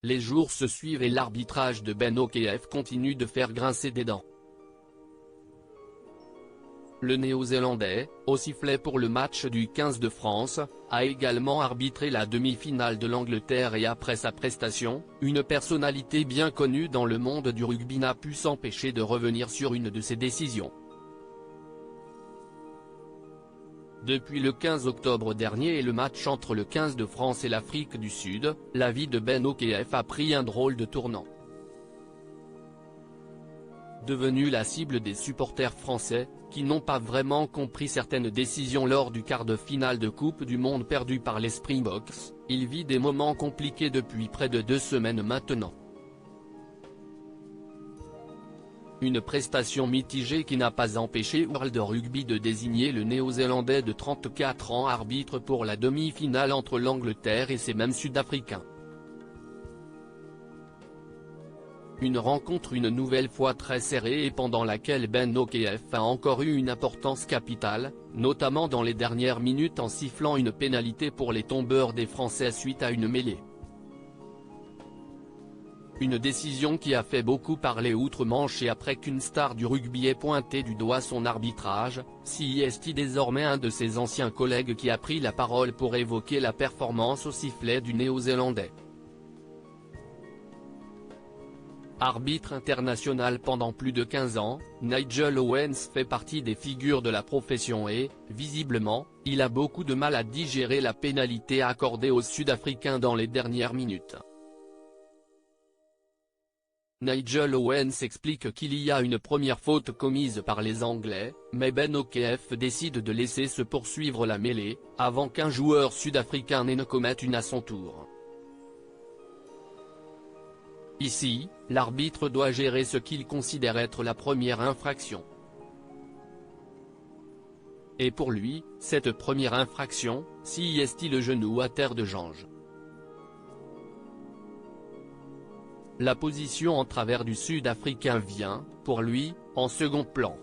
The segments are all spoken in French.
Les jours se suivent et l'arbitrage de Ben Okef continue de faire grincer des dents. Le Néo-Zélandais, au sifflet pour le match du 15 de France, a également arbitré la demi-finale de l'Angleterre et après sa prestation, une personnalité bien connue dans le monde du rugby n'a pu s'empêcher de revenir sur une de ses décisions. Depuis le 15 octobre dernier et le match entre le 15 de France et l'Afrique du Sud, la vie de Ben Okef a pris un drôle de tournant. Devenu la cible des supporters français, qui n'ont pas vraiment compris certaines décisions lors du quart de finale de Coupe du Monde perdu par les Springboks, il vit des moments compliqués depuis près de 2 semaines maintenant. Une prestation mitigée qui n'a pas empêché World Rugby de désigner le Néo-Zélandais de 34 ans arbitre pour la demi-finale entre l'Angleterre et ses mêmes Sud-Africains. Une rencontre une nouvelle fois très serrée et pendant laquelle Ben Okef a encore eu une importance capitale, notamment dans les dernières minutes en sifflant une pénalité pour les tombeurs des Français suite à une mêlée. Une décision qui a fait beaucoup parler outre-Manche et après qu'une star du rugby ait pointé du doigt son arbitrage, c'est désormais un de ses anciens collègues qui a pris la parole pour évoquer la performance au sifflet du Néo-Zélandais. Arbitre international pendant plus de 15 ans, Nigel Owens fait partie des figures de la profession et, visiblement, il a beaucoup de mal à digérer la pénalité accordée aux Sud-Africains dans les dernières minutes. Nigel Owens explique qu'il y a une première faute commise par les Anglais, mais Ben Okef décide de laisser se poursuivre la mêlée, avant qu'un joueur sud-africain ne commette une à son tour. Ici, l'arbitre doit gérer ce qu'il considère être la première infraction. Et pour lui, cette première infraction, c'est le genou à terre de Jange. La position en travers du Sud-Africain vient, pour lui, en second plan.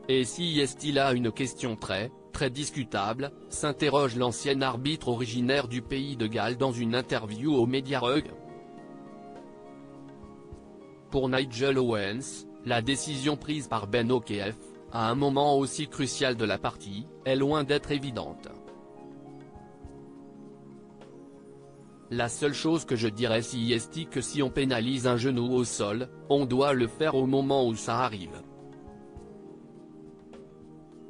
Et si est-il a une question très discutable, s'interroge l'ancien arbitre originaire du pays de Galles dans une interview aux médias Rug. Pour Nigel Owens, la décision prise par Ben Okef, à un moment aussi crucial de la partie, est loin d'être évidente. La seule chose que je dirais c'est que si on pénalise un genou au sol, on doit le faire au moment où ça arrive.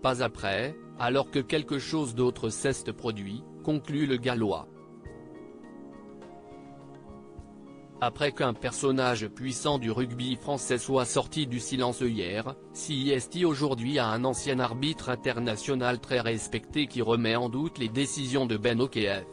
Pas après, alors que quelque chose d'autre s'est produit, conclut le Gallois. Après qu'un personnage puissant du rugby français soit sorti du silence hier, c'est aujourd'hui à un ancien arbitre international très respecté qui remet en doute les décisions de Ben Okef.